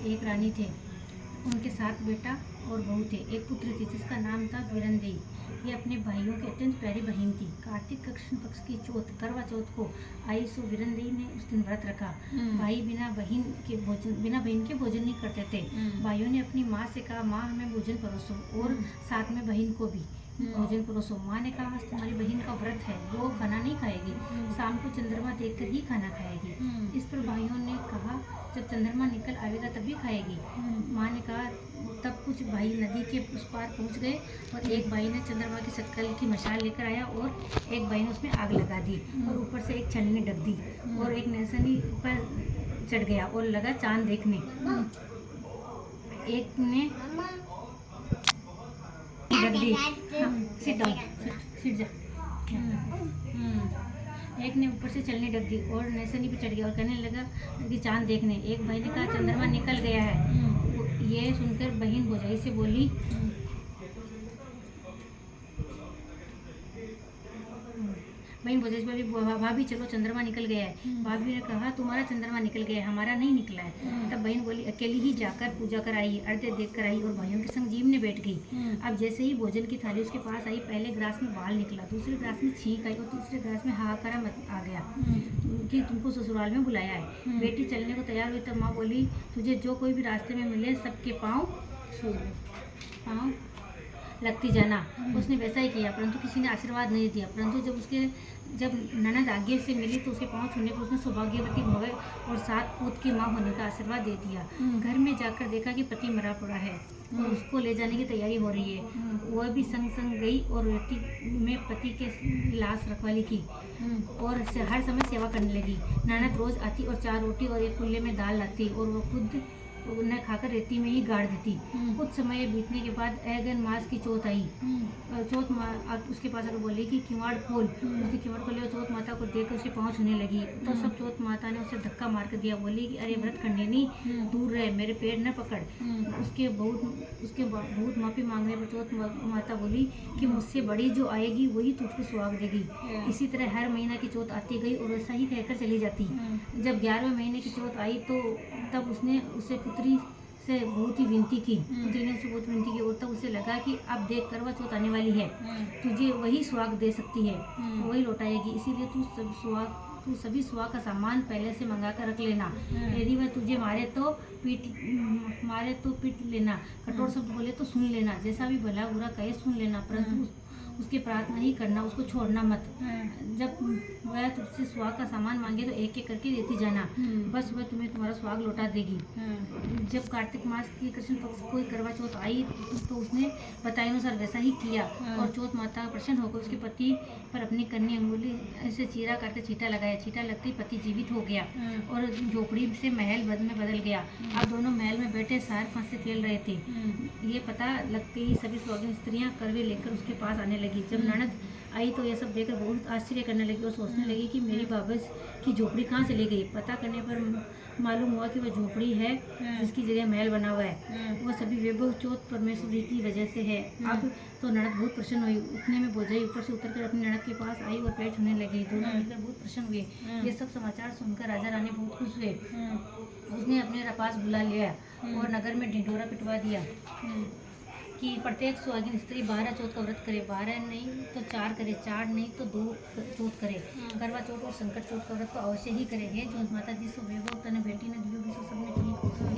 एक रानी थे। उनके 7 बेटा और बहू थे। एक पुत्र थी जिसका नाम था वीरंदेई। ये अपने भाइयों की अत्यंत प्यारी बहन थी। कार्तिक कृष्ण पक्ष की चौथ करवा चौथ को आई सो वीरंदेई ने उस दिन व्रत रखा। भाई बिना बहन के भोजन नहीं करते थे। भाइयों ने अपनी माँ से कहा, माँ हमें भोजन परोसो और साथ में बहन को भी भोजन परोसो। माँ ने कहा, आज तुम्हारी बहन का व्रत है, वो खाना नहीं खाएगी, शाम को चंद्रमा देखकर ही खाना खाएगी। इस पर भाइयों ने कहा, जब चंद्रमा निकल आएगा तभी खाएगी। माँ ने कहा। तब कुछ भाई नदी के उस पार पहुँच गए और एक भाई ने चंद्रमा की शक्ल की मशाल लेकर आया और एक भाई ने उसमें आग लगा दी और ऊपर से एक छलनी ढक दी और एक नेसनी पर चढ़ गया और लगा चांद देखने। एक ने ढक दी। सिट डाउन, सिट जा। एक ने ऊपर से चलनी ढक दी और नेसनी पे चढ़ गया और कहने लगा कि चांद देखने। एक भाई ने कहा, चंद्रमा निकल गया है। ये सुनकर बहन भौजाई से बोली, भाभी चलो चंद्रमा निकल गया है। भाभी ने कहा, तुम्हारा चंद्रमा निकल गया है, हमारा नहीं निकला है। तब बहन बोली, अकेली ही जाकर पूजा कर आई, अर्घ्य देख कर आई और भाइयों के संग जीमने बैठ गई। अब जैसे ही भोजन की थाली उसके पास आई, पहले ग्लास में बाल निकला, दूसरे ग्लास में छींक आई और तीसरे ग्लास में हाहाकारा आ गया कि तुमको ससुराल में बुलाया है। बेटी चलने को तैयार हुई तब माँ बोली, तुझे जो कोई भी रास्ते में मिले सबके पाँव लगती जाना। उसने वैसा ही किया, परंतु किसी ने आशीर्वाद नहीं दिया। परंतु जब ननद आगे से मिली तो उसके पाँव छूने पर उसने सौभाग्यवती भवे और 7 पूत की माँ होने का आशीर्वाद दे दिया। घर में जाकर देखा कि पति मरा पड़ा है और उसको ले जाने की तैयारी हो रही है। वह भी संग संग गई और रेती में पति के लाश रखवाली की और हर समय सेवा करने लगी। ननद रोज आती और 4 रोटी और एक कुल्ले में दाल लाती और वह खुद न खाकर रेती में ही गाड़ देती। कुछ समय बीतने के बाद अगन मास की चौथ आई। चौथ उसके पास आकर बोली कि किवाड़ खोल। उसने किवाड़ खोले और चौथ माता को देखकर उसे पाँव छूने लगी। तो सब चौथ माता ने उसे धक्का मार कर दिया। बोली कि अरे व्रत करने नहीं, दूर रहे, मेरे पैर न पकड़। उसके बहुत माफी मांगने पर चौथ माता बोली कि मुझसे बड़ी जो आएगी वही तुझको सुहाग देगी। इसी तरह हर महीना की चौथ आती गई और वैसा ही कहकर चली जाती। जब 11वें महीने की चौथ आई तो तब उसने उसे पुत्री से बहुत ही विनती की। पुत्री ने उसे बहुत विनती की और तब उसे लगा कि अब देख करवा चौथ आने वाली है, तुझे वही सुहाग दे सकती है, वही लौटाएगी। इसीलिए तू सभी सुहाग का सामान पहले से मंगा कर रख लेना। यदि वह तुझे मारे तो पीट लेना, कठोर शब्द बोले तो सुन लेना, जैसा भी भला बुरा कहे सुन लेना, परंतु उसकी प्रार्थना ही करना, उसको छोड़ना मत। जब वह तुझसे सुहाग का सामान मांगे तो एक एक करके देती जाना, बस वह तुम्हें तुम्हारा सुहाग लौटा देगी। जब कार्तिक मास की कृष्ण पक्ष कोई करवा चौथ आई तो उसने बताए अनुसार वैसा ही किया और चौथ माता प्रसन्न होकर उसके पति पर अपनी कन्नी अंगुली से चीरा काट कर छींटा लगाया। छींटा लगते ही पति जीवित हो गया और झोपड़ी से महल में बदल गया। अब दोनों महल में बैठे सार फांस से खेल रहे थे। ये पता लगते ही सभी सुहागिन स्त्रियां करवे लेकर उसके पास आने लगी। जब ननद आई तो यह सब देखकर बहुत आश्चर्य करने लगी और सोचने लगी कि मेरी बाबस की झोपड़ी कहाँ चली गई। पता करने पर मालूम हुआ कि वह झोपड़ी है जिसकी जगह महल बना हुआ है। वह सभी वैभव चौथ परमेश्वरी की वजह से है। अब तो ननद बहुत प्रसन्न हुई। उतने में भौजाई ऊपर से उतरकर अपनी ननद के पास आई और पैर छूने लगी। दोनों मिलकर बहुत प्रसन्न हुए। ये सब समाचार सुनकर राजा रानी बहुत खुश हुए। उसने अपने पास बुला लिया और नगर में ढिंढोरा पिटवा दिया कि प्रत्येक सुहागिन स्त्री 12 चौथ का व्रत करे, 12 नहीं तो 4 करे, 4 नहीं तो 2 चौथ करे। करवा चौथ और संकट चौथ का व्रत तो अवश्य ही करे। हे चौथ माता जिस वैभव तने बेटी ने दियो, सबने की।